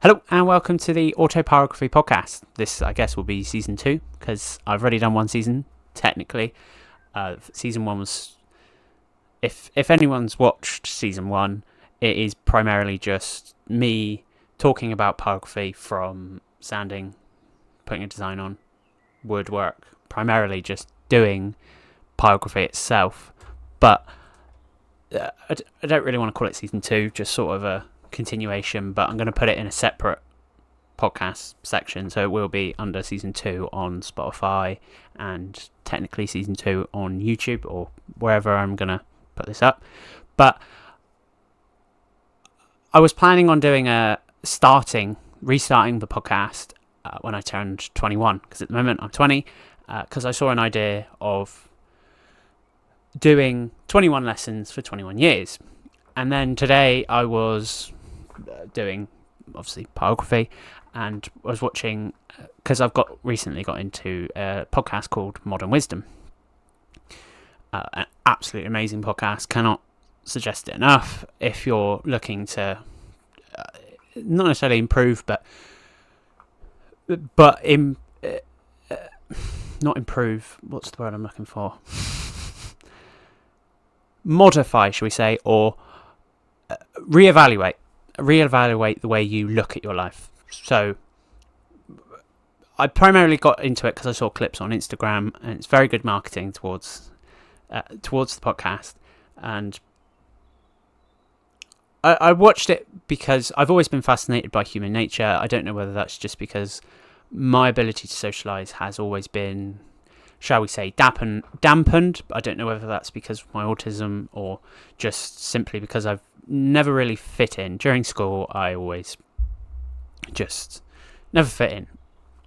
Hello and welcome to the Autobiography podcast. This, I guess, will be season 2 because I've already done one season, technically. Season 1 was... If anyone's watched season 1, it is primarily just me talking about pyrography from sanding, putting a design on, woodwork, primarily just doing pyrography itself. But I don't really want to call it season 2, just sort of a continuation, but I'm going to put it in a separate podcast section, so it will be under season 2 on Spotify and technically season 2 on YouTube or wherever I'm going to put this up. But I was planning on doing restarting the podcast when I turned 21, because at the moment I'm 20, because I saw an idea of doing 21 lessons for 21 years. And then today I was doing, obviously, pyrography, and I was watching, because I've recently got into a podcast called Modern Wisdom. An absolutely amazing podcast. Cannot suggest it enough if you're looking to not necessarily improve, but not improve. What's the word I'm looking for? Modify, shall we say, or reevaluate the way you look at your life. So I primarily got into it because I saw clips on Instagram, and it's very good marketing towards the podcast. And I watched it because I've always been fascinated by human nature. I don't know whether that's just because my ability to socialise has always been, shall we say, dampened. I don't know whether that's because of my autism or just simply because I've never really fit in. During school, I always just never fit in.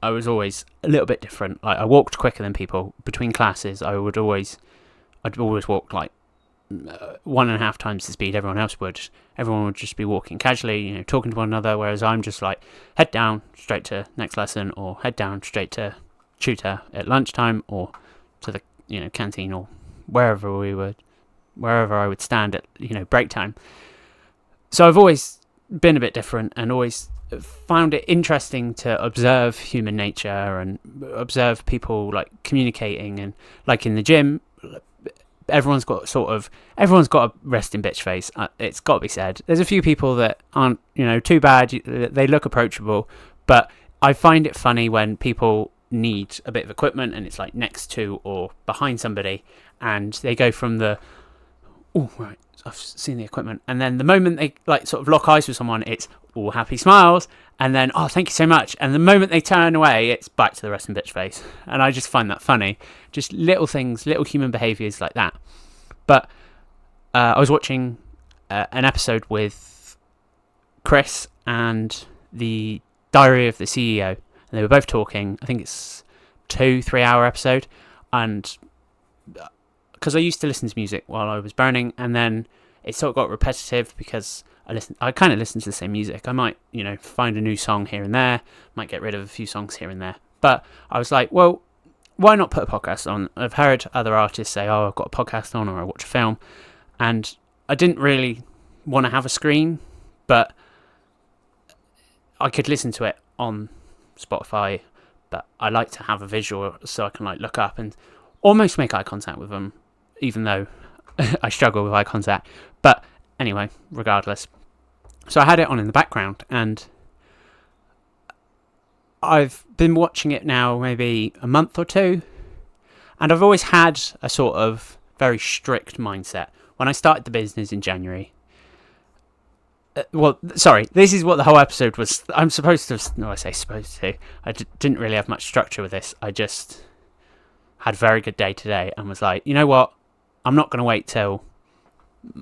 I was always a little bit different. Like, I walked quicker than people. Between classes, I'd always walk like 1.5 times the speed everyone else would. Everyone would just be walking casually, talking to one another, whereas I'm just like head down, straight to next lesson, or head down, straight to tutor at lunchtime, or to the canteen, or wherever I would stand at break time. So I've always been a bit different and always found it interesting to observe human nature and observe people like communicating, and like in the gym, everyone's got a resting bitch face. It's got to be said. There's a few people that aren't too bad. They look approachable, but I find it funny when people need a bit of equipment and it's like next to or behind somebody, and they go from the oh right, I've seen the equipment, and then the moment they like sort of lock eyes with someone, it's all happy smiles, and then oh thank you so much, and the moment they turn away, it's back to the resting bitch face. And I just find that funny, just little things, little human behaviours like that. But I was watching an episode with Chris and the Diary of the CEO, and they were both talking. I think it's 2-3 hour episode, and because I used to listen to music while I was burning, and then it sort of got repetitive because I kind of listen to the same music. I might, find a new song here and there, might get rid of a few songs here and there. But I was like, well, why not put a podcast on? I've heard other artists say, oh, I've got a podcast on, or I watch a film. And I didn't really want to have a screen, but I could listen to it on Spotify. But I like to have a visual so I can like look up and almost make eye contact with them, even though I struggle with eye contact. But anyway, regardless. So I had it on in the background, and I've been watching it now maybe a month or two, and I've always had a sort of very strict mindset. When I started the business in January, this is what the whole episode was. I'm supposed to, no, I say supposed to. I didn't really have much structure with this. I just had a very good day today and was like, you know what? I'm not going to wait till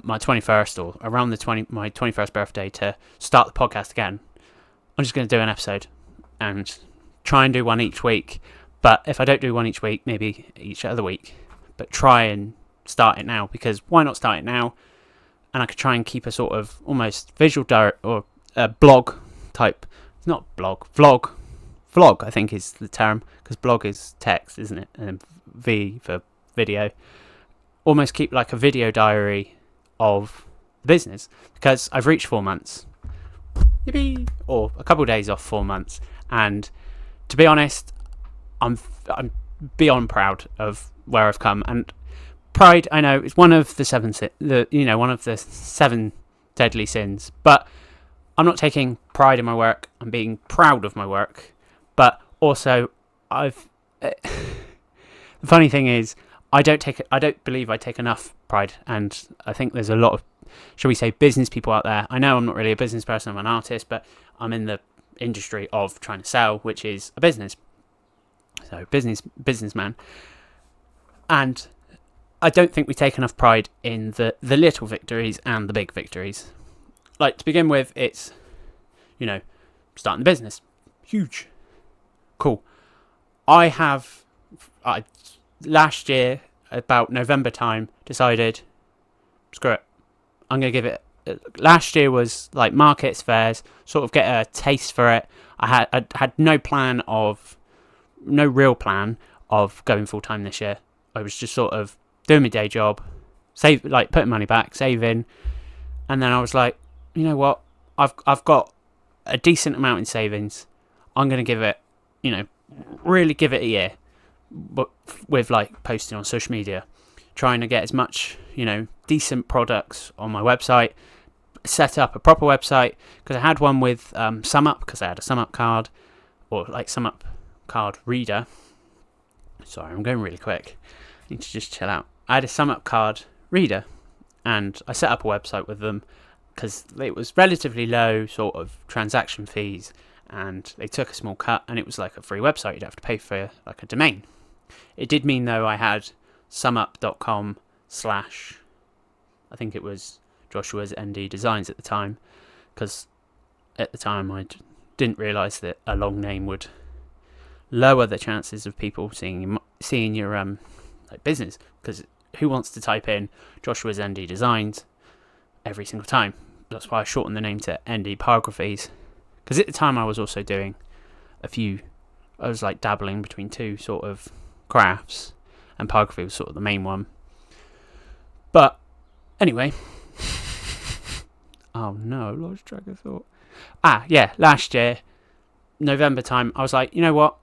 my 21st or around my 21st birthday to start the podcast again. I'm just going to do an episode and try and do one each week. But if I don't do one each week, maybe each other week. But try and start it now, because why not start it now? And I could try and keep a sort of almost visual or a blog type. It's not blog, vlog. Vlog, I think, is the term, because blog is text, isn't it? And V for video. Almost keep like a video diary of the business, because I've reached 4 months. yippee, or a couple of days off 4 months. And to be honest, I'm beyond proud of where I've come. And pride, I know, is one of the one of the 7 deadly sins. But I'm not taking pride in my work. I'm being proud of my work. But also, the funny thing is, I don't believe I take enough pride, and I think there's a lot of, shall we say, business people out there. I know I'm not really a business person, I'm an artist, but I'm in the industry of trying to sell, which is a business. So businessman. And I don't think we take enough pride in the little victories and the big victories. Like, to begin with, it's, starting the business. Huge. Cool. Last year, about November time, decided, screw it. I'm going to give it. Last year was like markets, fairs, sort of get a taste for it. I had no real plan of going full time this year. I was just sort of doing my day job, putting money back, saving, and then I was like, you know what? I've got a decent amount in savings. I'm going to give it, really give it a year, but with posting on social media, trying to get as much, decent products on my website, set up a proper website, because I had one with SumUp, because I had a SumUp card, or SumUp card reader. Sorry, I'm going really quick. I need to just chill out. I had a SumUp card reader, and I set up a website with them because it was relatively low sort of transaction fees, and they took a small cut, and it was like a free website. You'd have to pay for a domain. It did mean, though, I had sumup.com/ I think it was Joshua's ND Designs at the time, because at the time I didn't realise that a long name would lower the chances of people seeing your business, because who wants to type in Joshua's ND Designs every single time? That's why I shortened the name to ND Pyrographies, because at the time I was also doing I was dabbling between 2 sort of crafts, and pyrography was sort of the main one. But anyway, oh no, I lost track of thought. Last year, November time, I was like, you know what?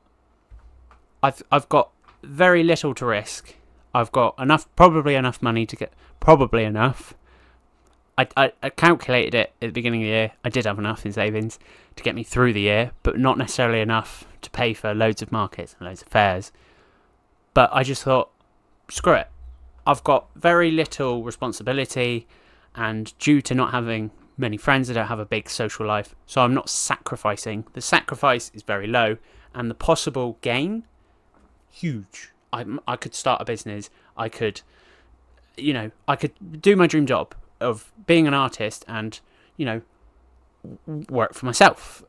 I've got very little to risk. I've got probably enough money to get, probably enough. I calculated it at the beginning of the year. I did have enough in savings to get me through the year, but not necessarily enough to pay for loads of markets and loads of fairs. But I just thought, screw it. I've got very little responsibility, and due to not having many friends, I don't have a big social life, so I'm not sacrificing. The sacrifice is very low, and the possible gain, huge. I could start a business. I could do my dream job of being an artist and, work for myself.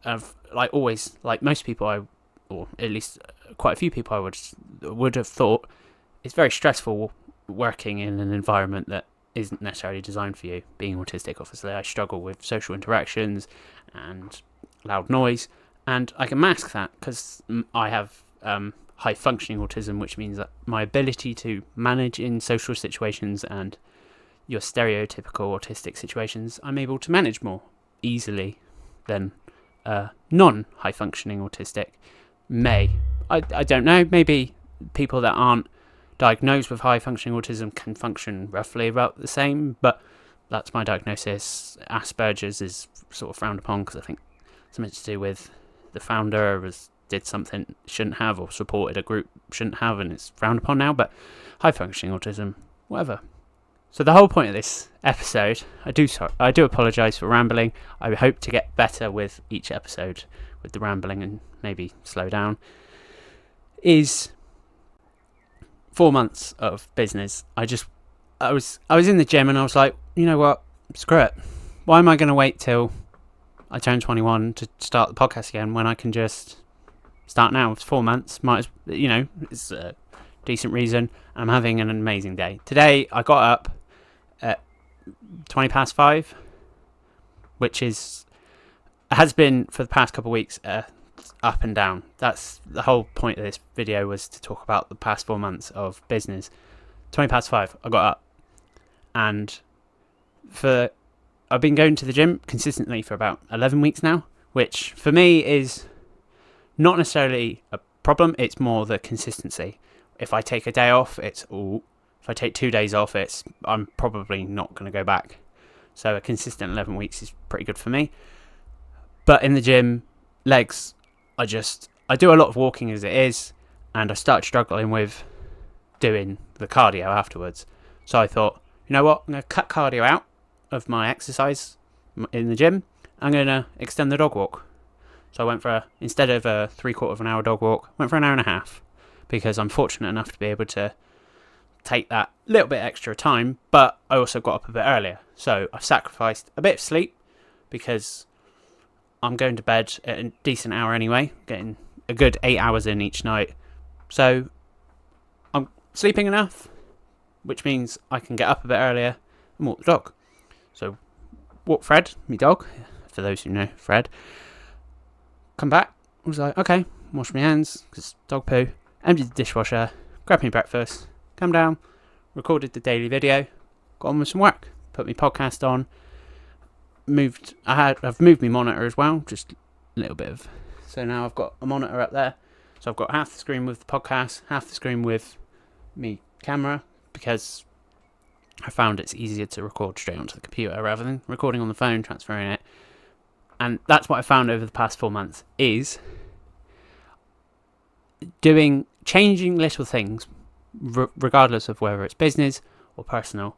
Always, like most people, or at least quite a few people, I would have thought it's very stressful working in an environment that isn't necessarily designed for you. Being autistic, obviously, I struggle with social interactions and loud noise, and I can mask that because I have high functioning autism, which means that my ability to manage in social situations and your stereotypical autistic situations, I'm able to manage more easily than non-high functioning autistic may. I don't know, maybe people that aren't diagnosed with high functioning autism can function roughly about the same, but that's my diagnosis. Asperger's is sort of frowned upon because I think something to do with the founder did something shouldn't have, or supported a group shouldn't have, and it's frowned upon now. But high functioning autism, whatever. So the whole point of this episode, I do apologise for rambling. I hope to get better with each episode with the rambling and maybe slow down. Is 4 months of business. I was in the gym and I was like, you know what, screw it. Why am I going to wait till I turn 21 to start the podcast again when I can just start now? It's 4 months. It's a decent reason. I'm having an amazing day. Today I got up at 5:20, which has been for the past couple of weeks up and down. That's the whole point of this video, was to talk about the past 4 months of business. 5:20 I got up, and I've been going to the gym consistently for about 11 weeks now, which for me is not necessarily a problem. It's more the consistency. If I take a day off, if I take 2 days off, I'm probably not going to go back. So a consistent 11 weeks is pretty good for me. But in the gym, legs, I do a lot of walking as it is, and I started struggling with doing the cardio afterwards. So I thought, you know what, I'm going to cut cardio out of my exercise in the gym. I'm going to extend the dog walk. So I went for, instead of a 3/4 of an hour dog walk, went for an hour and a half, because I'm fortunate enough to be able to take that little bit extra time, but I also got up a bit earlier. So I've sacrificed a bit of sleep, because I'm going to bed at a decent hour anyway, getting a good 8 hours in each night. So I'm sleeping enough, which means I can get up a bit earlier and walk the dog. So walk Fred, my dog, for those who know Fred. Come back, I was like, okay, wash my hands, because dog poo, emptied the dishwasher, grabbed me breakfast, come down, recorded the daily video, got on with some work, put my podcast on, I've moved my monitor as well, just a little bit of, so now I've got a monitor up there, so I've got half the screen with the podcast, half the screen with me camera, because I found it's easier to record straight onto the computer rather than recording on the phone, transferring it. And that's what I found over the past 4 months, is changing little things, regardless of whether it's business or personal,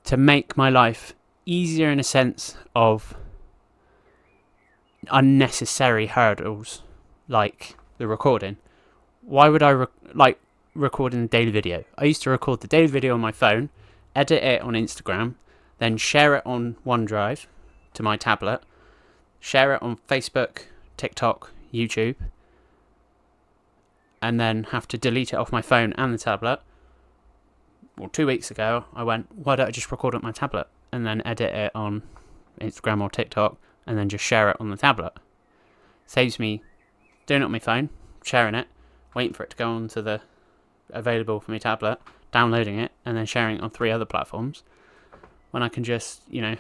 to make my life easier in a sense of unnecessary hurdles, like the recording. Why would I recording the daily video? I used to record the daily video on my phone, edit it on Instagram, then share it on OneDrive to my tablet, share it on Facebook, TikTok, YouTube, and then have to delete it off my phone and the tablet. Well, 2 weeks ago, I went, why don't I just record it on my tablet and then edit it on Instagram or TikTok and then just share it on the tablet? Saves me doing it on my phone, sharing it, waiting for it to go onto the available for my tablet, downloading it, and then sharing it on 3 other platforms, when I can just, do it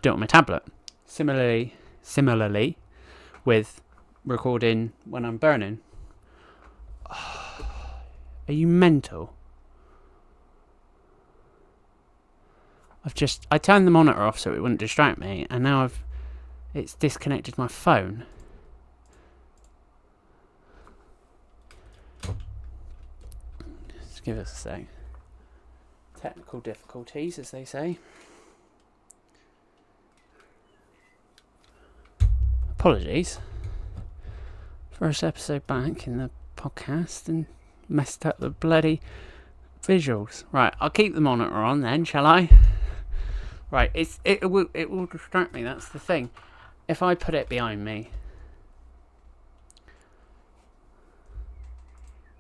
on my tablet. Similarly, with recording when I'm burning. Are you mental? I turned the monitor off so it wouldn't distract me, and now it's disconnected my phone. Just give us a sec. Technical difficulties, as they say. Apologies. First episode back in the podcast and messed up the bloody visuals. Right, I'll keep the monitor on then, shall I? Right, it will distract me, that's the thing. If I put it behind me,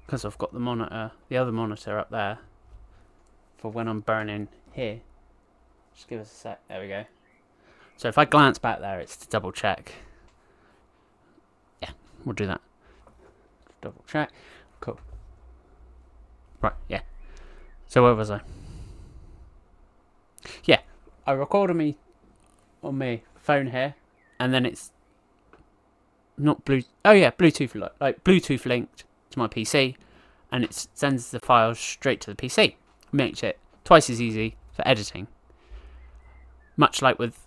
because I've got the other monitor up there, for when I'm burning here. Just give us a sec, there we go. So if I glance back there, it's to double check. Yeah, we'll do that. Double check. Cool. Right, yeah. So where was I? Yeah, I record on my phone here, and then it's not Bluetooth. Oh yeah, Bluetooth, like Bluetooth linked to my PC, and it sends the files straight to the PC. Makes it twice as easy for editing. Much like with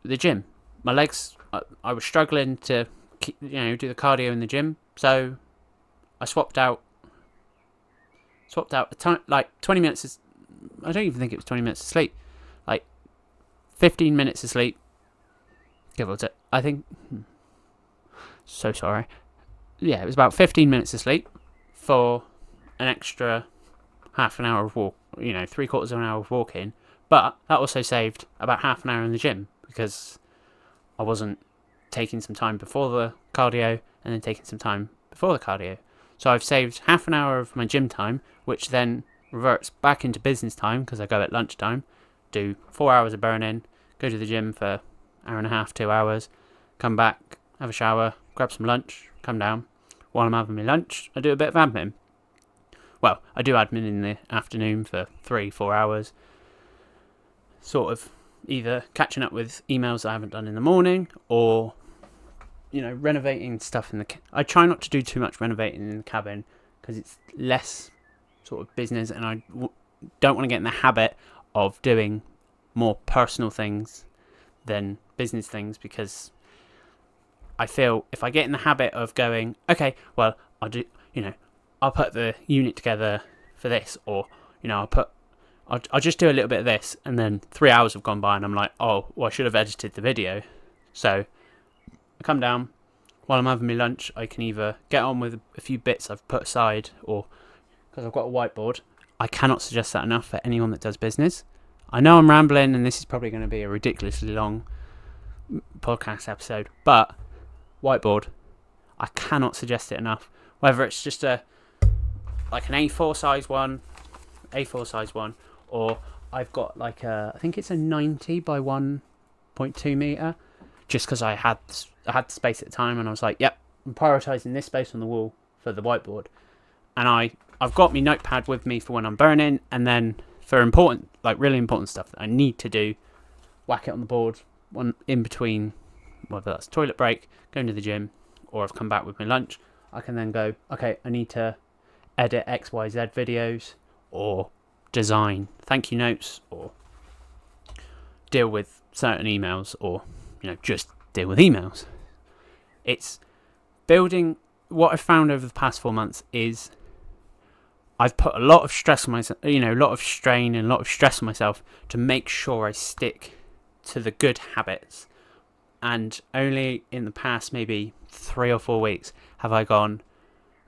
the gym, my legs, I was struggling to do the cardio in the gym, so I swapped out a time, like 20 minutes. I don't even think it was 20 minutes of sleep, like 15 minutes of sleep. Give or take, I think. So sorry. Yeah, it was about 15 minutes of sleep for an extra half an hour of walk. 3/4 of an hour of walking. But that also saved about half an hour in the gym, because I wasn't taking some time before the cardio and then taking some time before the cardio. So I've saved half an hour of my gym time, which then reverts back into business time, because I go at lunchtime, do 4 hours of burning, go to the gym for hour and a half, 2 hours, come back, have a shower, grab some lunch, come down. While I'm having my lunch, I do a bit of admin. Well, I do admin in the afternoon for 3-4 hours. Sort of either catching up with emails I haven't done in the morning, or renovating stuff in the. I try not to do too much renovating in the cabin because it's less sort of business, and I don't want to get in the habit of doing more personal things than business things, because I feel if I get in the habit of going, okay, well, I'll put the unit together for this, or I'll just do a little bit of this, and then 3 hours have gone by and I'm like, oh, well, I should have edited the video. So I come down, while I'm having my lunch, I can either get on with a few bits I've put aside, or because I've got a whiteboard. I cannot suggest that enough for anyone that does business. I know I'm rambling, and this is probably going to be a ridiculously long podcast episode, but whiteboard, I cannot suggest it enough. Whether it's just an A4 size one, or I've got I think it's a 90 by 1.2 meter, just because I had the space at the time, and I was like, yep, I'm prioritising this space on the wall for the whiteboard, and I've got my notepad with me for when I'm burning, and then for important, really important stuff that I need to do, whack it on the board one in between, whether that's toilet break, going to the gym, or I've come back with my lunch. I can then go, okay, I need to edit XYZ videos, or design thank you notes, or deal with certain emails, or just deal with emails. It's building. What I've found over the past 4 months is I've put a lot of stress on myself, a lot of strain and a lot of stress on myself to make sure I stick to the good habits. And only in the past maybe 3 or 4 weeks have I gone,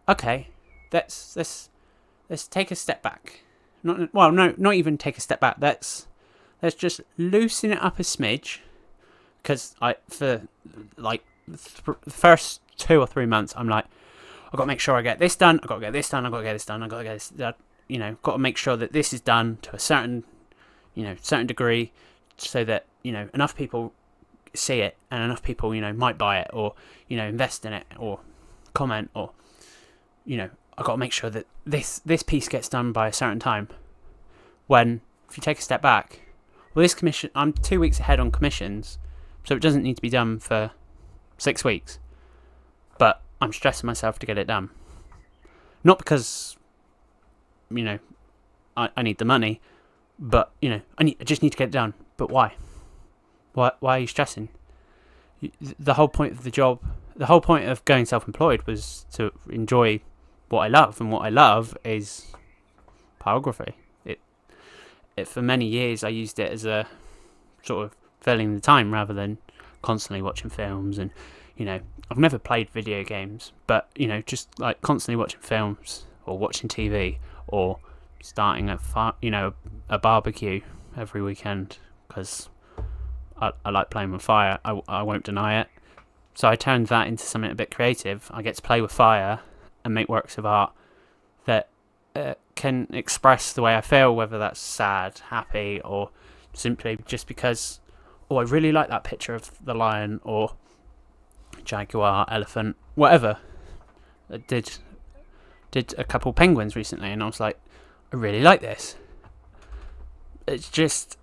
okay, let's take a step back. Not even take a step back. Let's just loosen it up a smidge, because for the first 2 or 3 months, I'm like, I've got to make sure I get this done. I've got to get this done. I've got to get this done. I've got to get this done. Got to make sure that this is done to a certain degree, so that enough people see it, and enough people might buy it, or invest in it, or comment, or I've got to make sure that this piece gets done by a certain time. When if you take a step back, well, this commission, I'm 2 weeks ahead on commissions, so it doesn't need to be done for 6 weeks, but I'm stressing myself to get it done. Not because I need the money, but I just need to get it done. But why? Why are you stressing? The whole point of the job, the whole point of going self-employed was to enjoy what I love, and what I love is biography. It for many years I used it as a sort of filling the time rather than constantly watching films. And I've never played video games, but just constantly watching films or watching TV, or starting a barbecue every weekend, because I like playing with fire. I won't deny it. So I turned that into something a bit creative. I get to play with fire and make works of art that can express the way I feel, whether that's sad, happy, or simply just because, I really like that picture of the lion, or jaguar, elephant, whatever. I did a couple penguins recently, and I was like, I really like this. It's just,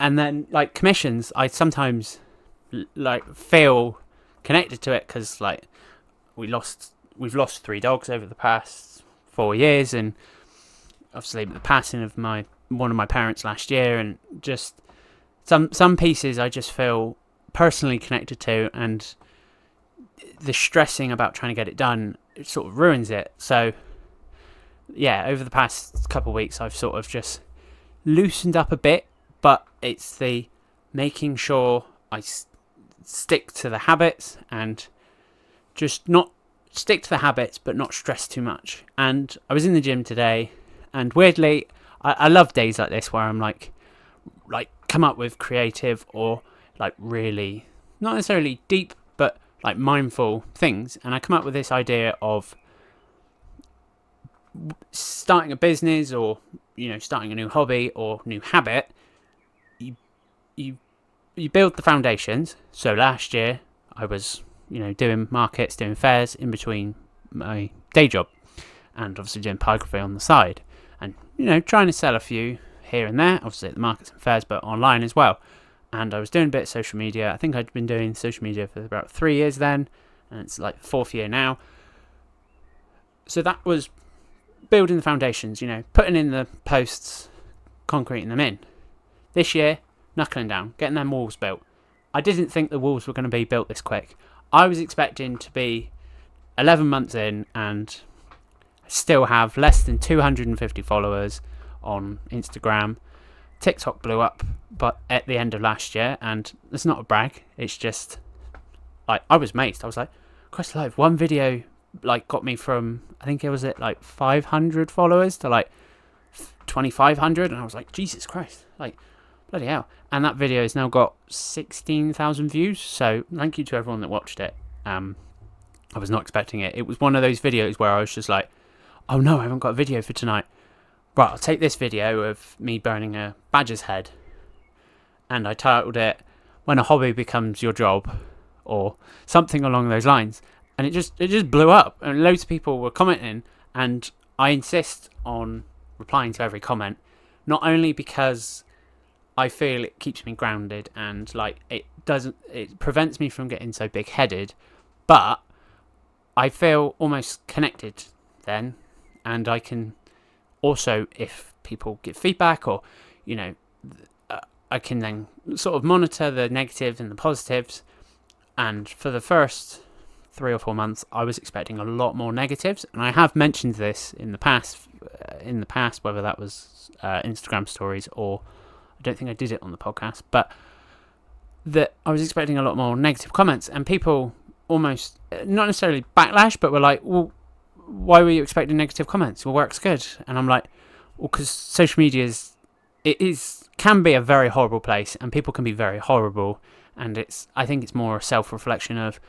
and then commissions, I sometimes feel connected to it, because we've lost 3 dogs over the past 4 years, and obviously the passing of one of my parents last year, and just some pieces I just feel personally connected to, and the stressing about trying to get it done, it sort of ruins it. So yeah, over the past couple of weeks I've sort of just loosened up a bit, but it's the making sure I stick to the habits, and just not stick to the habits but not stress too much. And I was in the gym today, and weirdly I love days like this where I'm like come up with creative, or really not necessarily deep, but mindful things. And I come up with this idea of starting a business, or starting a new hobby or new habit. You build the foundations. So last year I was doing markets, doing fairs in between my day job, and obviously doing biography on the side, and trying to sell a few here and there, obviously at the markets and fairs, but online as well. and I was doing a bit of social media. I think I'd been doing social media for about 3 years then, and it's like 4th year now. So that was building the foundations, putting in the posts, concreting them in. This year, knuckling down, getting them walls built. I didn't think the walls were going to be built this quick. I was expecting to be 11 months in and still have less than 250 followers on Instagram. TikTok blew up but at the end of last year, and it's not a brag, it's just like I was amazed. I was like, Christ alive, one video like got me from, I think it was at like 500 followers to like 2,500, and I was like, Jesus Christ, like bloody hell. And that video has now got 16,000 views, so thank you to everyone that watched it. I was not expecting it. It was one of those videos where I was just like, oh no, I haven't got a video for tonight. Right, I'll take this video of me burning a badger's head, and I titled it "When a Hobby Becomes Your Job," or something along those lines. And it just blew up, and loads of people were commenting, and I insist on replying to every comment, not only because I feel it keeps me grounded and like it prevents me from getting so big-headed, but I feel almost connected then, and I can also, if people give feedback or, I can then sort of monitor the negatives and the positives. And for the first 3 or 4 months, I was expecting a lot more negatives, and I have mentioned this in the past. Whether that was Instagram stories or I don't think I did it on the podcast, but that I was expecting a lot more negative comments, and people almost not necessarily backlash, but were like, well, why were you expecting negative comments? Well, work's good. And I'm like, well, because social media can be a very horrible place, and people can be very horrible, and I think it's more a self-reflection of,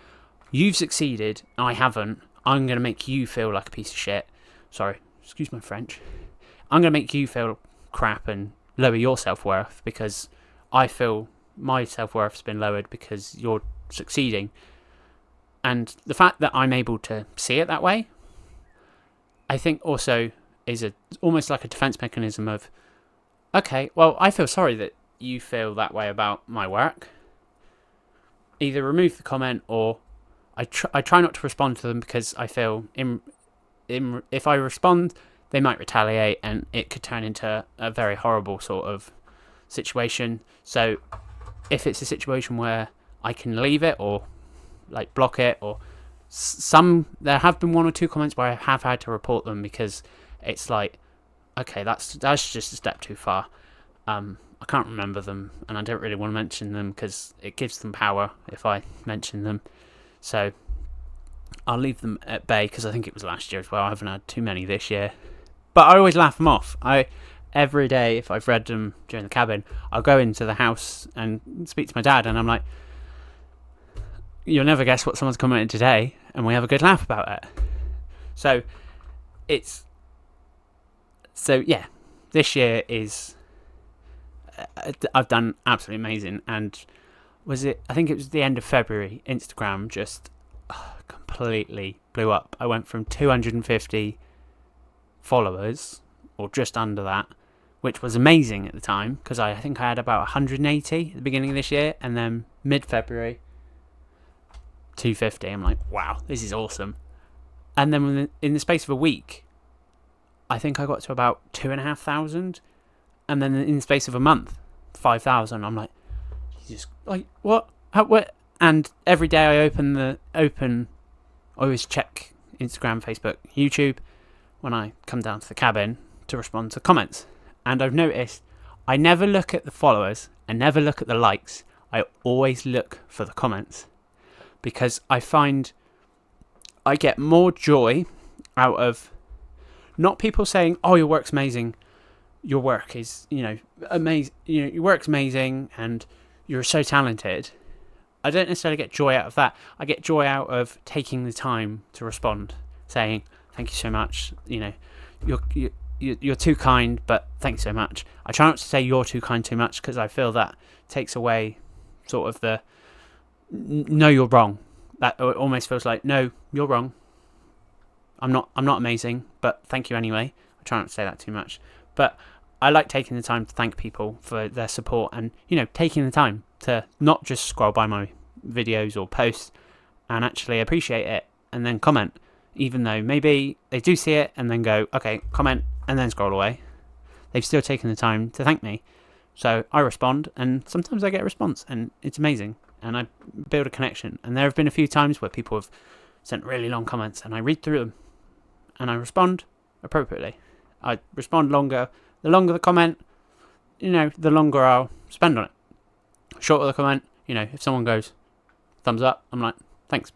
you've succeeded, I haven't, I'm going to make you feel like a piece of shit. Sorry, excuse my French. I'm going to make you feel crap and lower your self-worth because I feel my self-worth's been lowered because you're succeeding. And the fact that I'm able to see it that way, I think also is almost like a defense mechanism of, okay, well, I feel sorry that you feel that way about my work. Either remove the comment, or I try not to respond to them because I feel if I respond, they might retaliate, and it could turn into a very horrible sort of situation. So if it's a situation where I can leave it or like block it, or there have been 1 or 2 comments where I have had to report them because it's like, okay, that's just a step too far. I can't remember them, and I don't really want to mention them because it gives them power if I mention them. So I'll leave them at bay because I think it was last year as well. I haven't had too many this year, but I always laugh them off. Every day, if I've read them during the cabin, I'll go into the house and speak to my dad, and I'm like, you'll never guess what someone's commented today, and we have a good laugh about it. So yeah, this year is, I've done absolutely amazing. And I think it was the end of February, Instagram just completely blew up. I went from 250 followers, or just under that, which was amazing at the time, because I think I had about 180 at the beginning of this year, and then mid-February, 250. I'm like, wow, this is awesome. And then in the space of a week, I think I got to about 2,500, and then in the space of a month, 5,000. I'm like, Jesus, like what? How, what? And every day I always check Instagram, Facebook, YouTube when I come down to the cabin to respond to comments. And I've noticed I never look at the followers, I never look at the likes, I always look for the comments, because I find I get more joy out of not people saying, oh, your work's amazing, your work is, amazing, your work's amazing and you're so talented. I don't necessarily get joy out of that. I get joy out of taking the time to respond, saying, thank you so much, you're too kind, but thanks so much. I try not to say you're too kind too much, because I feel that takes away sort of the, no, you're wrong. That almost feels like, no, you're wrong. I'm not amazing, but thank you anyway. I try not to say that too much. But I like taking the time to thank people for their support and, taking the time. to not just scroll by my videos or posts and actually appreciate it and then comment, even though maybe they do see it and then go, okay, comment, and then scroll away. They've still taken the time to thank me. So I respond, and sometimes I get a response, and it's amazing. And I build a connection. And there have been a few times where people have sent really long comments, and I read through them, and I respond appropriately. I respond longer. The longer the comment, the longer I'll spend on it. Shorter the comment, if someone goes, thumbs up, I'm like, thanks.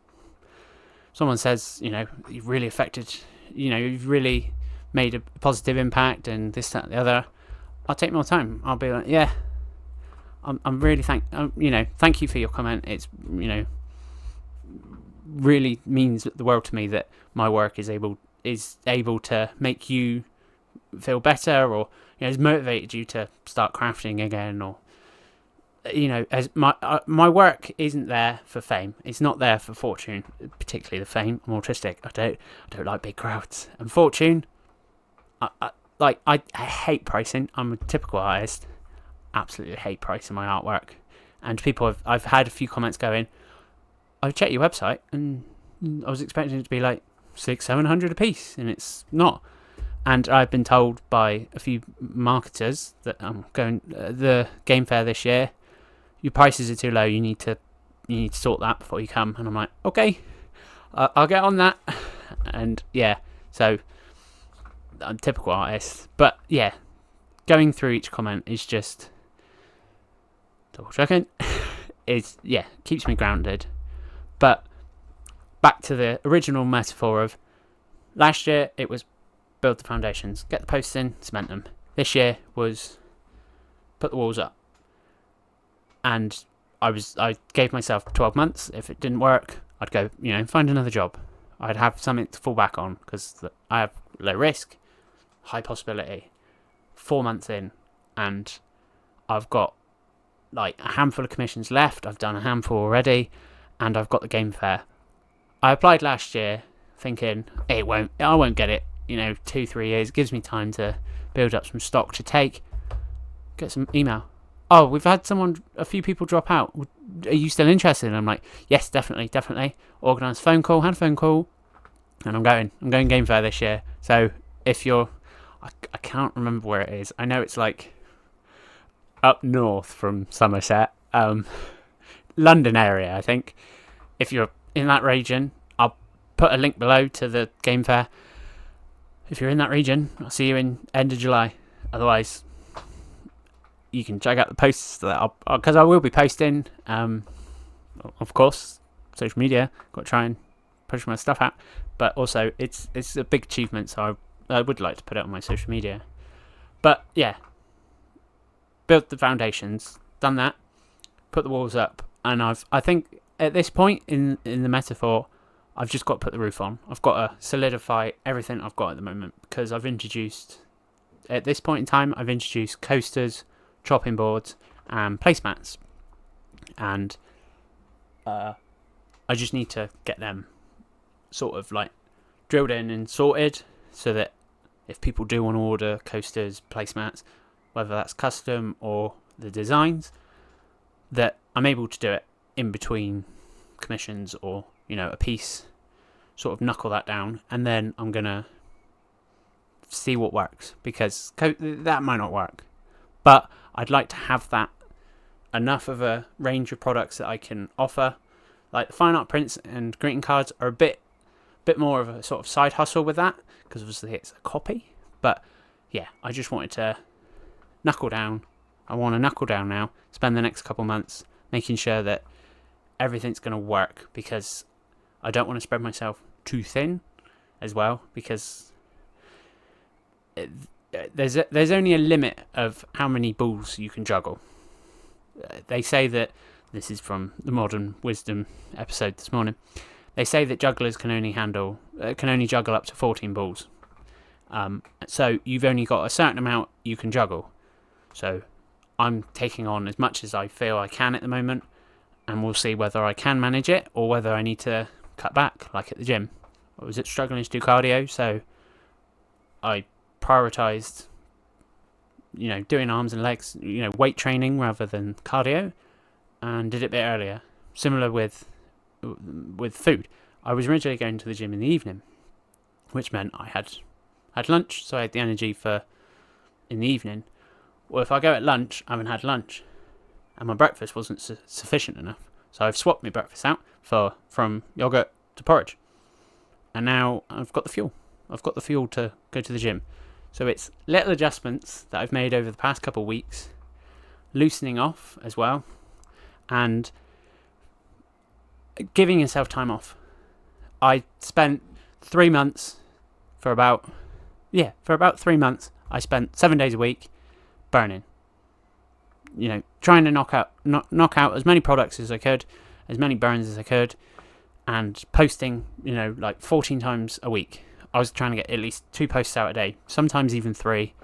Someone says, you've really affected, you've really made a positive impact and this, that, and the other. I'll take more time. I'll be like, yeah, I'm really thank you for your comment. It's, really means the world to me that my work is able to make you feel better, or has motivated you to start crafting again, or as my work isn't there for fame. It's not there for fortune, particularly the fame. I'm autistic. I don't like big crowds. And fortune, I hate pricing. I'm a typical artist. Absolutely hate pricing my artwork. And I've had a few comments going, I've checked your website and I was expecting it to be like $600-700 a piece, and it's not. And I've been told by a few marketers that I'm going the game fair this year, your prices are too low. You need to sort that before you come. And I'm like, okay, I'll get on that. And yeah, so I'm a typical artist. But yeah, going through each comment is just double checking. Keeps me grounded. But back to the original metaphor of last year, it was build the foundations, get the posts in, cement them. This year was put the walls up. And I gave myself 12 months. If it didn't work, I'd go, find another job. I'd have something to fall back on because I have low risk, high possibility. 4 months in, and I've got like a handful of commissions left. I've done a handful already, and I've got the game fair. I applied last year thinking I won't get it. 2-3 years. It gives me time to build up some stock to take. Get some email. Oh, we've had a few people drop out. Are you still interested? And I'm like, yes, definitely. Organised had a phone call, and I'm going game fair this year. So if you're, I can't remember where it is. I know it's like up north from Somerset, London area, I think. If you're in that region, I'll put a link below to the game fair. If you're in that region, I'll see you in end of July. Otherwise, you can check out the posts because I will be posting. Of course, social media. Got to try and push my stuff out, but also it's a big achievement, so I would like to put it on my social media. But yeah, built the foundations, done that, put the walls up, and I think at this point in the metaphor, I've just got to put the roof on. I've got to solidify everything I've got at the moment, because at this point in time, I've introduced coasters, chopping boards, and placemats. And I just need to get them sort of like drilled in and sorted, so that if people do want to order coasters, placemats, whether that's custom or the designs, that I'm able to do it in between commissions, or a piece, sort of knuckle that down, and then I'm gonna see what works, because that might not work, but I'd like to have that enough of a range of products that I can offer. Like the fine art prints and greeting cards are a bit more of a sort of side hustle with that, because obviously it's a copy. But yeah, I just wanted to knuckle down. I want to knuckle down now, spend the next couple months making sure that everything's going to work, because I don't want to spread myself too thin as well, because there's only a limit of how many balls you can juggle. They say that, this is from the Modern Wisdom episode this morning, they say that jugglers can only juggle up to 14 balls. So you've only got a certain amount you can juggle. So I'm taking on as much as I feel I can at the moment, and we'll see whether I can manage it or whether I need to cut back, like at the gym. I was struggling to do cardio, so I prioritised, doing arms and legs, weight training rather than cardio. and did it a bit earlier. Similar with food. I was originally going to the gym in the evening, which meant I had lunch, so I had the energy for in the evening. Well, if I go at lunch, I haven't had lunch, and my breakfast wasn't sufficient enough. So I've swapped my breakfast out from yogurt to porridge, and now I've got the fuel. I've got the fuel to go to the gym. So it's little adjustments that I've made over the past couple of weeks, loosening off as well, and giving yourself time off. I spent 3 months for about 3 months. I spent 7 days a week burning. Trying to knock out as many products as I could, as many burns as I could, and posting, like 14 times a week. I was trying to get at least 2 posts out a day, sometimes even 3.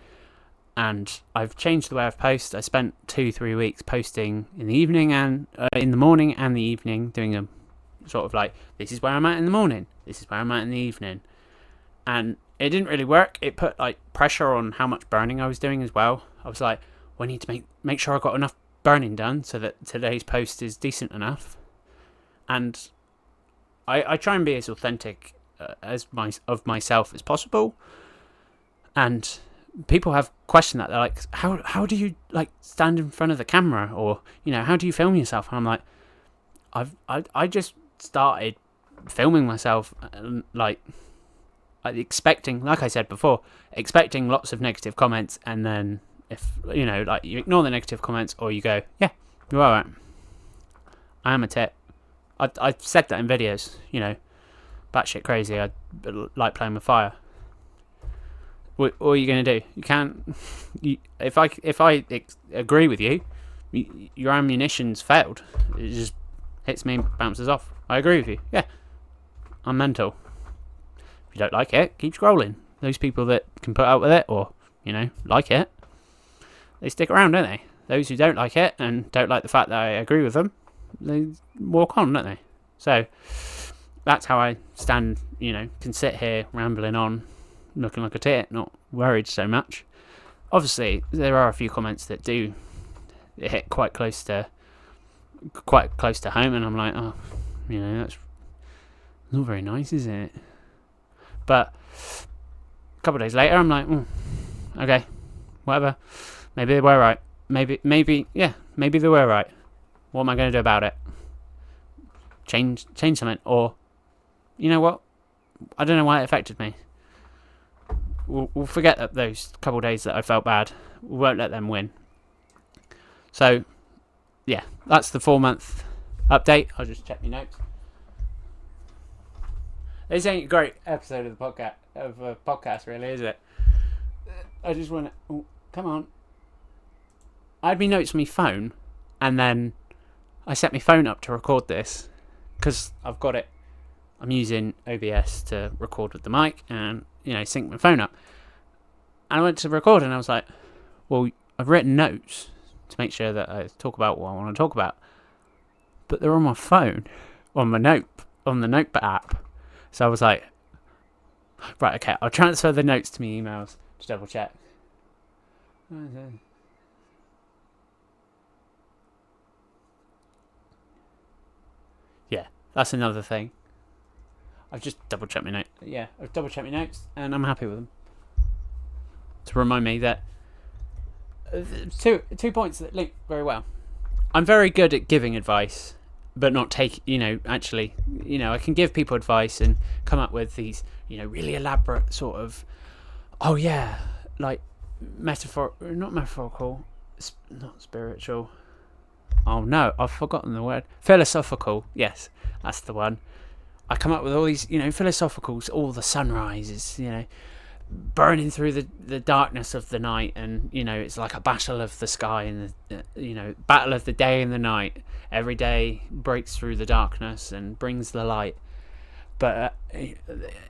And I've changed the way I've posted. I spent 2-3 weeks posting in the evening and in the morning and the evening, doing a sort of like, this is where I'm at in the morning, this is where I'm at in the evening. And it didn't really work. It put like pressure on how much burning I was doing as well. I was like, well, I need to make sure I got enough burning done so that today's post is decent enough. And I try and be as authentic of myself as possible. And people have questioned that. They're like, how do you like stand in front of the camera, or how do you film yourself? And I'm like, I just started filming myself, like expecting, like I said before, expecting lots of negative comments, and then if like you ignore the negative comments, or you go, yeah, you're alright, I am a tit. I've said that in videos, batshit crazy. I like playing with fire. What are you going to do? You can't. If I agree with you, your ammunition's failed. It just hits me and bounces off. I agree with you. Yeah, I'm mental. If you don't like it, keep scrolling. Those people that can put up with it, or like it, they stick around, don't they? Those who don't like it and don't like the fact that I agree with them, they walk on, don't they? So that's how I stand. Can sit here rambling on, looking like a tit, not worried so much. Obviously, there are a few comments that do hit quite close to home, and I'm like, oh, that's not very nice, is it? But a couple of days later, I'm like, okay, whatever. Maybe they were right. Maybe they were right. What am I going to do about it? Change something, or you know what? I don't know why it affected me. We'll forget that those couple of days that I felt bad. We won't let them win. So, yeah, that's the 4-month update. I'll just check my notes. This ain't a great episode of the podcast, really, is it? I just want to. Oh, come on. I had my notes on my phone, and then I set my phone up to record this because I've got it. I'm using OBS to record with the mic and sync my phone up. And I went to record, and I was like, well, I've written notes to make sure that I talk about what I want to talk about, but they're on my phone, on the Notepad app. So I was like, right, okay, I'll transfer the notes to my emails to double check. Yeah, that's another thing. I've just double checked my notes. Yeah, I've double checked my notes, and I'm happy with them. To remind me that two points that link very well. I'm very good at giving advice, but not actually, I can give people advice and come up with these, really elaborate sort of, oh yeah, like not metaphorical, not spiritual. Oh no, I've forgotten the word. Philosophical. Yes, that's the one. I come up with all these, philosophicals, all the sunrises, burning through the darkness of the night, and, it's like a battle of the sky and the, battle of the day and the night. Every day breaks through the darkness and brings the light. But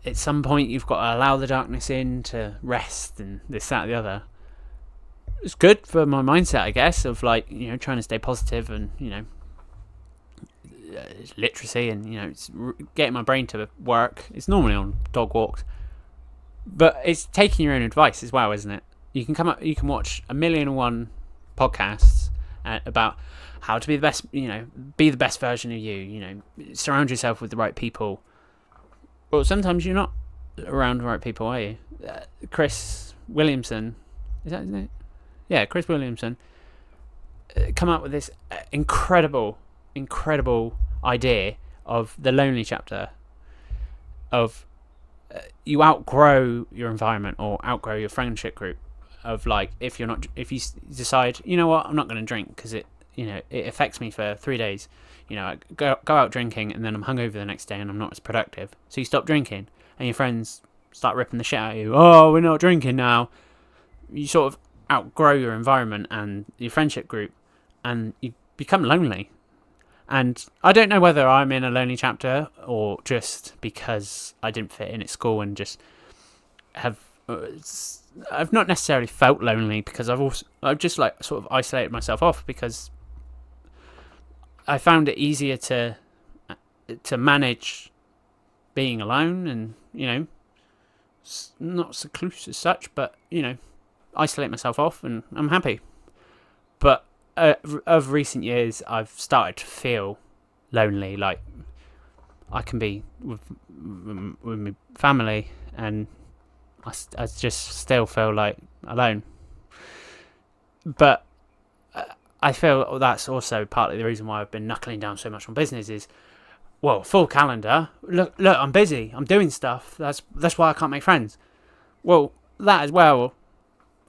at some point, you've got to allow the darkness in to rest and this, that, the other. It's good for my mindset, I guess, of like, trying to stay positive and, literacy and it's getting my brain to work. It's normally on dog walks, but it's taking your own advice as well, isn't it? You can watch 1,000,001 podcasts about how to be the best, be the best version of you, surround yourself with the right people. Well, sometimes you're not around the right people, are you? Chris Williamson, is that his name? Yeah, Chris Williamson, come up with this incredible idea of the lonely chapter of you outgrow your environment or outgrow your friendship group. Of like, if you decide, you know what, I'm not going to drink because it affects me for 3 days. I go out drinking and then I'm hungover the next day and I'm not as productive. So you stop drinking and your friends start ripping the shit out of you. Oh, we're not drinking now. You sort of outgrow your environment and your friendship group and you become lonely. And I don't know whether I'm in a lonely chapter or just because I didn't fit in at school and just I've not necessarily felt lonely because I've just like sort of isolated myself off because I found it easier to manage being alone and not secluded as such, but isolate myself off and I'm happy. But of recent years, I've started to feel lonely. Like I can be with my family and I just still feel like alone. But I feel that's also partly the reason why I've been knuckling down so much on business is, well, full calendar. Look, I'm busy. I'm doing stuff. That's why I can't make friends. Well, that as well,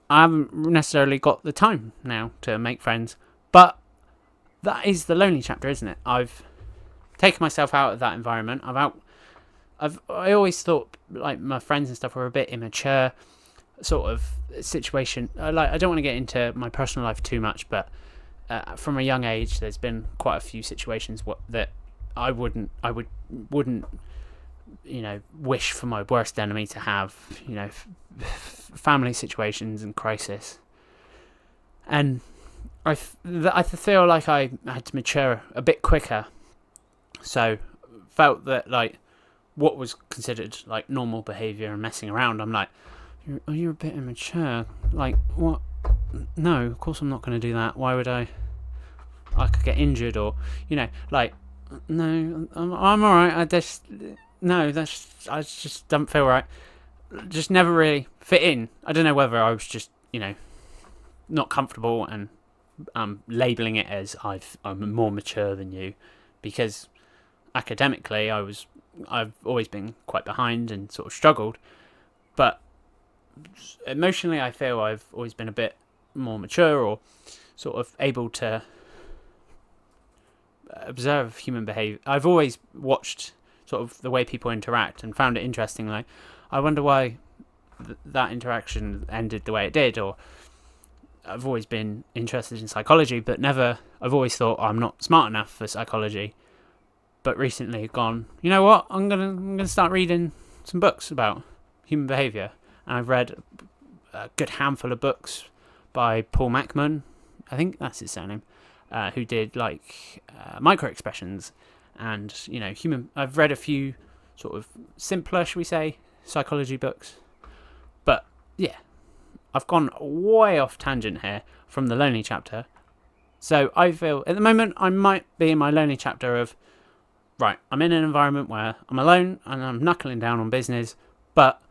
I haven't necessarily got the time now to make friends. But that is the lonely chapter, isn't it? I've taken myself out of that environment. I always thought like my friends and stuff were a bit immature sort of situation. I don't want to get into my personal life too much, but from a young age, there's been quite a few situations that I wouldn't wish for my worst enemy to have. Family situations and crisis, and I feel like I had to mature a bit quicker. So felt that like what was considered like normal behaviour and messing around, I'm like, you're a bit immature. Like, what? No, of course I'm not going to do that. Why would I could get injured or, like, no, I'm alright. I just don't feel right. Just never really fit in. I don't know whether I was just, not comfortable and labelling it as I'm more mature than you, because academically I've always been quite behind and sort of struggled, but emotionally I feel I've always been a bit more mature or sort of able to observe human behaviour. I've always watched sort of the way people interact and found it interesting. Like, I wonder why that interaction ended the way it did, or I've always been interested in psychology, but I've always thought I'm not smart enough for psychology. But recently gone, you know what? I'm gonna start reading some books about human behaviour, and I've read a good handful of books by Paul Macman, I think that's his surname, who did like micro expressions and I've read a few sort of simpler, shall we say, psychology books. But yeah, I've gone way off tangent here from the lonely chapter. So I feel at the moment I might be in my lonely chapter of, right, I'm in an environment where I'm alone and I'm knuckling down on business, but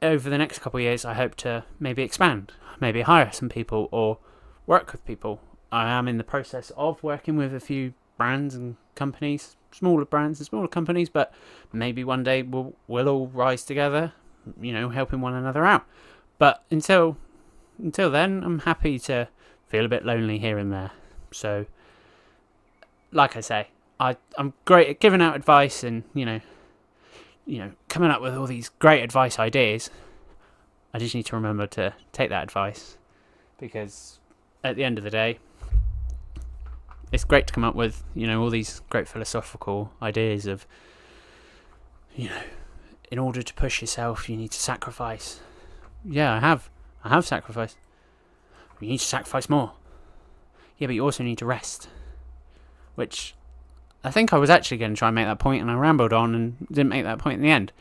over the next couple of years I hope to maybe expand, maybe hire some people or work with people. I am in the process of working with a few brands and companies, smaller brands and smaller companies, but maybe one day we'll all rise together, helping one another out. But until then, I'm happy to feel a bit lonely here and there. So, like I say, I'm great at giving out advice and, coming up with all these great advice ideas. I just need to remember to take that advice, because at the end of the day, it's great to come up with, all these great philosophical ideas of, in order to push yourself, you need to sacrifice. Yeah, I have sacrificed. You need to sacrifice more. Yeah, but you also need to rest. Which I think I was actually going to try and make that point, and I rambled on and didn't make that point in the end.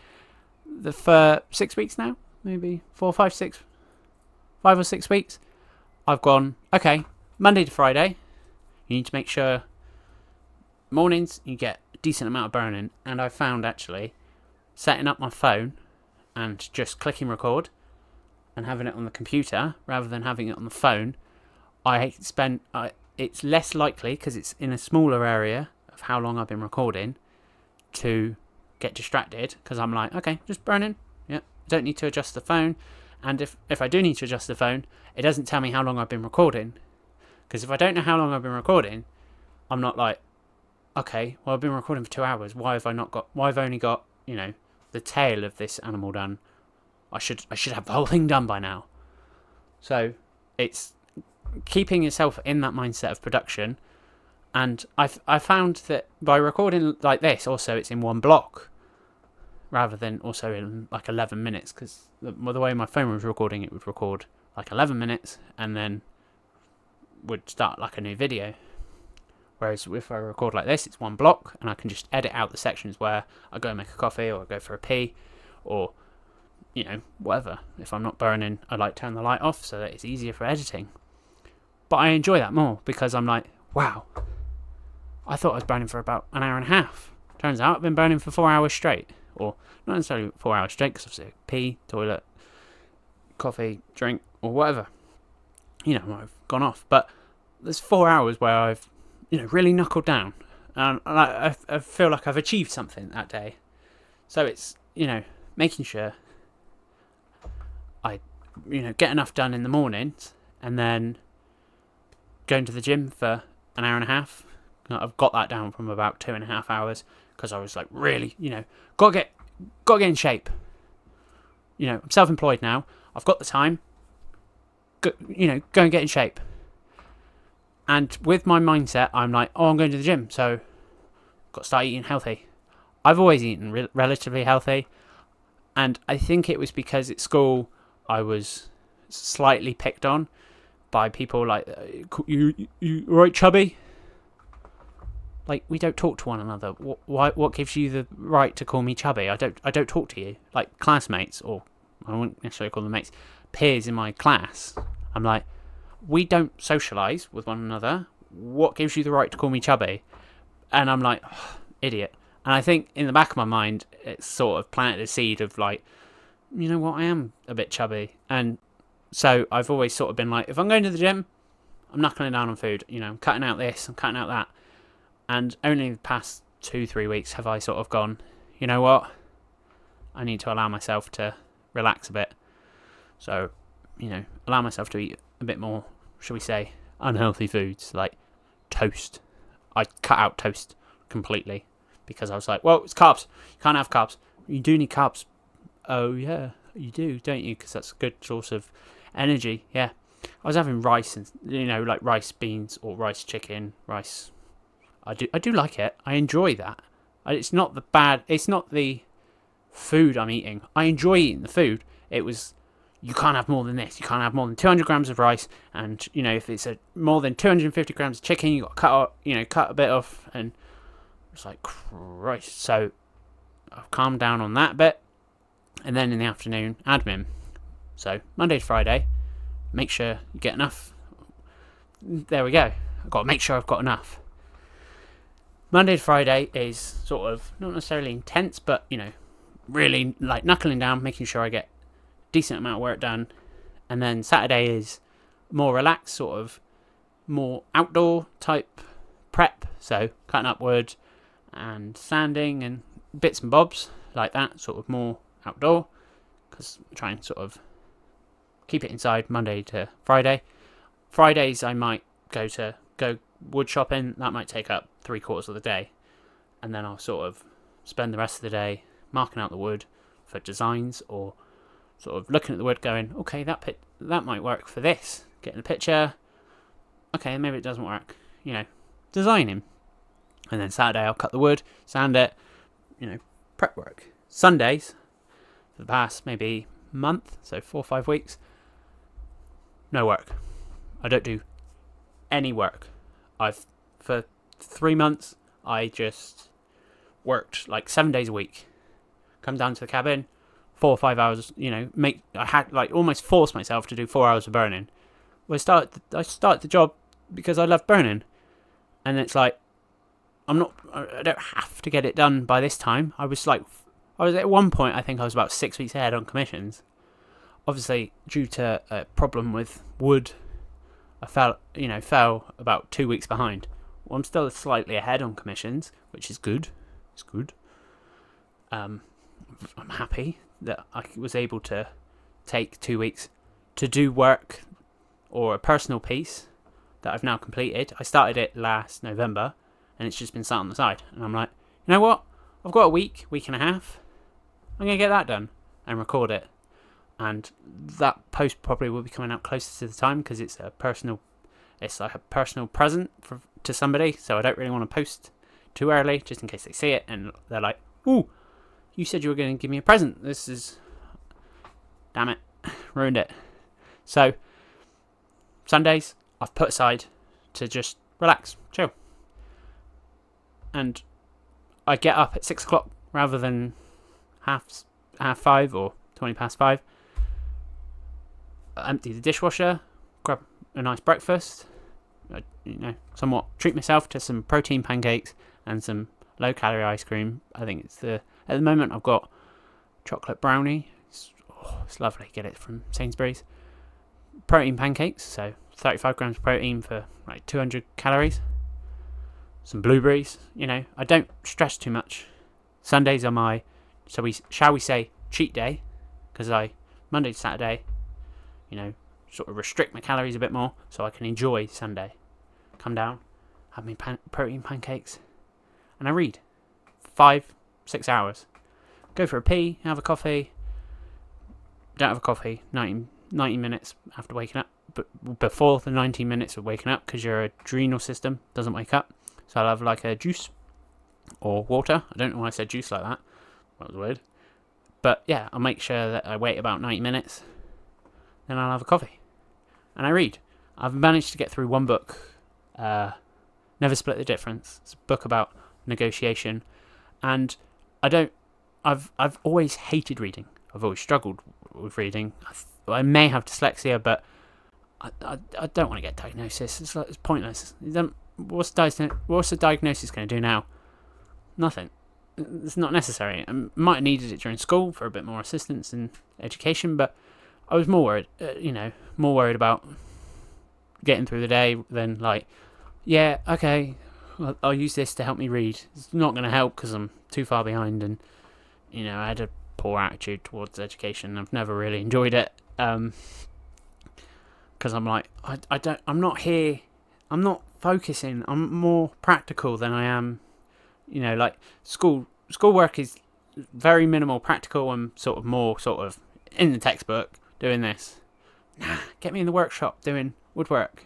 For 6 weeks now, maybe 5 or 6 weeks, I've gone, okay, Monday to Friday, you need to make sure mornings you get a decent amount of burning. And I found actually setting up my phone and just clicking record and having it on the computer rather than having it on the phone, it's less likely, because it's in a smaller area of how long I've been recording, to get distracted, because I'm like, okay, just burning. Yeah, don't need to adjust the phone. And if I do need to adjust the phone, it doesn't tell me how long I've been recording. Because if I don't know how long I've been recording, I'm not like, okay, well, I've been recording for 2 hours. Why have I only got, the tail of this animal done? I should have the whole thing done by now. So it's keeping yourself in that mindset of production. And I found that by recording like this, also it's in one block rather than also in like 11 minutes, because the way my phone was recording, it would record like 11 minutes and then would start like a new video. Whereas if I record like this, it's one block and I can just edit out the sections where I go and make a coffee or I go for a pee or, whatever. If I'm not burning, I like turn the light off so that it's easier for editing. But I enjoy that more because I'm like, wow, I thought I was burning for about an hour and a half. Turns out I've been burning for 4 hours straight. Or not necessarily 4 hours straight, because obviously pee, toilet, coffee, drink, or whatever. I've gone off. But there's 4 hours where I've, really knuckled down. And I feel like I've achieved something that day. So it's, making sure I, get enough done in the mornings and then going to the gym for an hour and a half. I've got that down from about 2.5 hours because I was like, really, got to get in shape. I'm self-employed now. I've got the time. Go and get in shape. And with my mindset, I'm like, I'm going to the gym, so got to start eating healthy. I've always eaten relatively healthy, and I think it was because at school I was slightly picked on by people like, you right, chubby? Like, we don't talk to one another. What gives you the right to call me chubby? I don't talk to you. Like, classmates, or I wouldn't necessarily call them mates, peers in my class. I'm like, we don't socialise with one another. What gives you the right to call me chubby? And I'm like, oh, idiot. And I think in the back of my mind, it's sort of planted a seed of like, you know what, I am a bit chubby. And so I've always sort of been like, if I'm going to the gym, I'm knuckling down on food. I'm cutting out this, I'm cutting out that. And only the past 2-3 weeks have I sort of gone, you know what? I need to allow myself to relax a bit. So, allow myself to eat a bit more, shall we say, unhealthy foods like toast. I cut out toast completely because I was like, well, it's carbs. You can't have carbs. You do need carbs. Oh, yeah, you do, don't you? Because that's a good source of energy. Yeah. I was having rice and, like rice beans or rice chicken, rice. I do like it. I enjoy that. It's not the food I'm eating. I enjoy eating the food. It was, you can't have more than this. You can't have more than 200 grams of rice. And, if it's more than 250 grams of chicken, you got to cut a bit off. And it's like, Christ. So I've calmed down on that bit. And then in the afternoon, admin. So Monday to Friday, make sure you get enough. There we go. I've got to make sure I've got enough. Monday to Friday is sort of not necessarily intense, but, really like knuckling down, making sure I get a decent amount of work done. And then Saturday is more relaxed, sort of more outdoor type prep. So cutting up wood and sanding and bits and bobs like that, sort of more outdoor, because I try and sort of keep it inside Monday to Friday. Fridays I might go wood shopping. That might take up 3/4 of the day, and then I'll sort of spend the rest of the day marking out the wood for designs, or sort of looking at the wood going, okay, that might work for this, getting a picture, okay, maybe it doesn't work, designing. And then Saturday I'll cut the wood, sand it, prep work. Sundays, for the past maybe month, so 4 or 5 weeks, no work. I don't do any work. For 3 months, I just worked like 7 days a week. Come down to the cabin, 4 or 5 hours, I had like almost forced myself to do 4 hours of burning. I started the job because I love burning. And it's like, I don't have to get it done by this time. I was at one point, I think I was about 6 weeks ahead on commissions. Obviously, due to a problem with wood, I fell about 2 weeks behind. Well, I'm still slightly ahead on commissions, which is good. It's good. I'm happy that I was able to take 2 weeks to do work or a personal piece that I've now completed. I started it last November, and it's just been sat on the side. And I'm like, you know what? I've got a week and a half. I'm going to get that done and record it. And that post probably will be coming out closer to the time because it's like a personal present to somebody. So I don't really want to post too early just in case they see it and they're like, ooh, you said you were going to give me a present. Damn it, ruined it. So Sundays I've put aside to just relax, chill. And I get up at 6 o'clock rather than half 5 or 20 past 5. I empty the dishwasher, grab a nice breakfast, somewhat treat myself to some protein pancakes and some low calorie ice cream. I think at the moment I've got chocolate brownie. It's lovely. Get it from Sainsbury's. Protein pancakes, so 35 grams of protein for like 200 calories. Some blueberries. I don't stress too much. Sundays are my, shall we say, cheat day, because Monday to Saturday, sort of restrict my calories a bit more so I can enjoy Sunday. Come down, have my protein pancakes, and I read 5-6 hours. Go for a pee, have a coffee. Don't have a coffee 90 minutes after waking up, but before the 90 minutes of waking up, because your adrenal system doesn't wake up. So I'll have like a juice or water. I don't know why I said juice like that. That was weird. But yeah, I'll make sure that I wait about 90 minutes. Then I'll have a coffee. And I read. I've managed to get through one book. Never Split the Difference. It's a book about negotiation. And I've always hated reading. I've always struggled with reading. I may have dyslexia, but I don't want to get diagnosis. It's pointless. What's the diagnosis going to do now? Nothing. It's not necessary. I might have needed it during school for a bit more assistance in education, but I was more worried about getting through the day than like, yeah, okay, I'll use this to help me read. It's not going to help because I'm too far behind, and I had a poor attitude towards education. I've never really enjoyed it because I'm like, I'm not here. I'm not focusing. I'm more practical than I am. Like schoolwork is very minimal practical and sort of in the textbook doing this. Nah, get me in the workshop doing woodwork.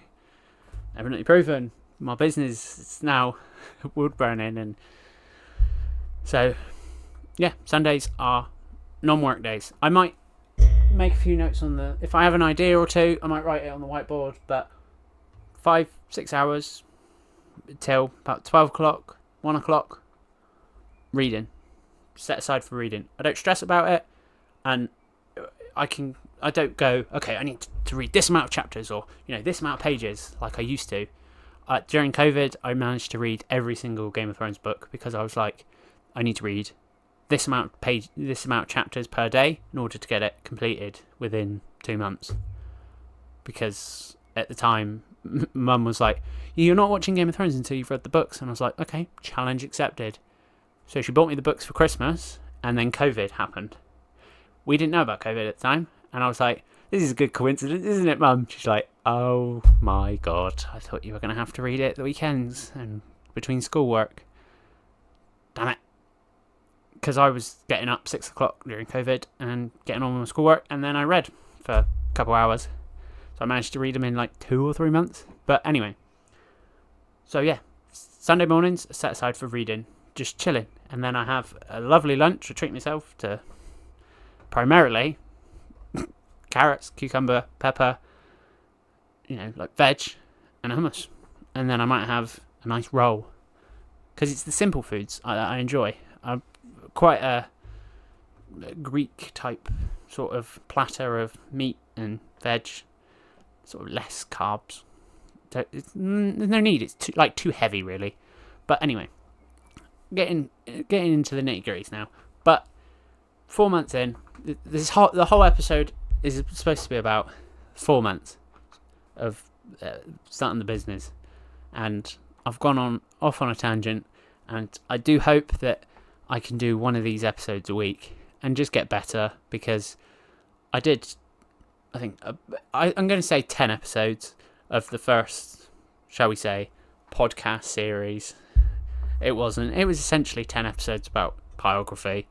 Evidently proven. My business is now wood burning, and so yeah, Sundays are non-work days. I might make a few notes if I have an idea or two, I might write it on the whiteboard, but 5-6 hours till about 12 o'clock, 1 o'clock, reading. Set aside for reading. I don't stress about it, and I don't go, okay, I need to read this amount of chapters or, this amount of pages like I used to. During COVID, I managed to read every single Game of Thrones book because I was like, I need to read this amount of chapters per day in order to get it completed within 2 months. Because at the time, Mum was like, you're not watching Game of Thrones until you've read the books. And I was like, okay, challenge accepted. So she bought me the books for Christmas, and then COVID happened. We didn't know about COVID at the time, and I was like, this is a good coincidence, isn't it, Mum? She's like, oh my God, I thought you were going to have to read it at the weekends and between schoolwork. Damn it. Because I was getting up 6 o'clock during COVID and getting on with my schoolwork, and then I read for a couple hours. So I managed to read them in like 2 or 3 months. But anyway, so yeah, Sunday mornings are set aside for reading, just chilling. And then I have a lovely lunch to treat myself to primarily carrots, cucumber, pepper, like veg and hummus. And then I might have a nice roll because it's the simple foods I enjoy. I'm quite a Greek type sort of platter of meat and veg, sort of less carbs, there's no need. It's too heavy, really. But anyway, getting into the nitty-gritties now. But 4 months in, the whole episode is supposed to be about 4 months of starting the business, and I've gone off on a tangent, and I do hope that I can do one of these episodes a week and just get better, because I think I'm going to say 10 episodes of the first, shall we say, podcast series. It wasn't. It was essentially 10 episodes about pyrography.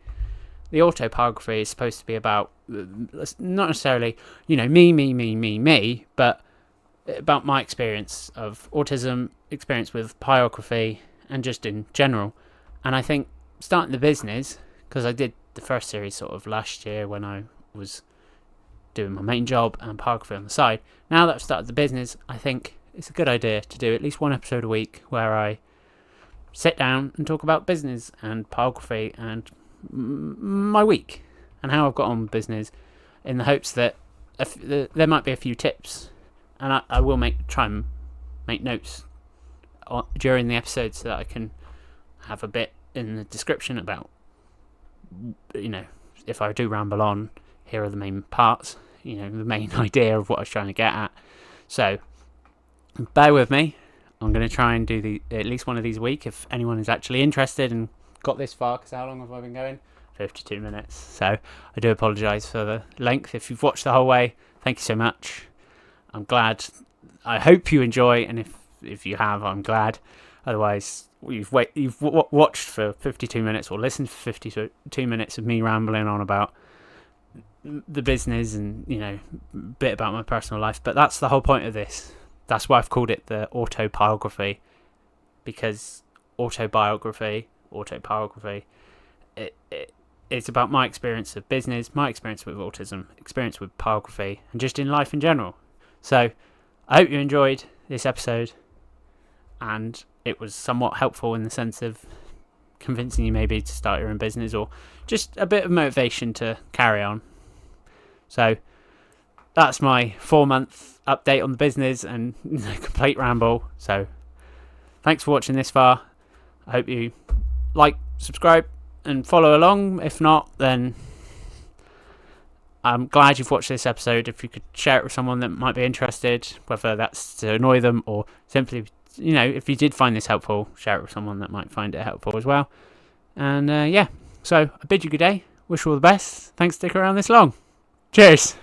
The autobiography is supposed to be about, not necessarily, me, but about my experience of autism, experience with pyrography, and just in general. And I think starting the business, because I did the first series sort of last year when I was doing my main job and pyrography on the side. Now that I've started the business, I think it's a good idea to do at least one episode a week where I sit down and talk about business and pyrography and my week and how I've got on with business, in the hopes that there might be a few tips, and I will try and make notes during the episode so that I can have a bit in the description about, if I do ramble on, here are the main parts, the main idea of what I was trying to get at. So bear with me. I'm going to try and do at least one of these a week if anyone is actually interested and got this far, because how long have I been going? 52 minutes. So I do apologise for the length. If you've watched the whole way, thank you so much. I'm glad. I hope you enjoy, and if you have, I'm glad. Otherwise, you've watched for 52 minutes or listened for 52 minutes of me rambling on about the business and, a bit about my personal life. But that's the whole point of this. That's why I've called it the autobiography, because autobiography, it's about my experience of business, my experience with autism, experience with pyrography, and just in life in general. So I hope you enjoyed this episode, and it was somewhat helpful in the sense of convincing you maybe to start your own business, or just a bit of motivation to carry on. So that's my 4-month update on the business and complete ramble. So thanks for watching this far. I hope you like, subscribe, and follow along. If not, then I'm glad you've watched this episode. If you could share it with someone that might be interested, whether that's to annoy them or simply, if you did find this helpful, share it with someone that might find it helpful as well. And so I bid you good day. Wish you all the best. Thanks for sticking around this long. Cheers.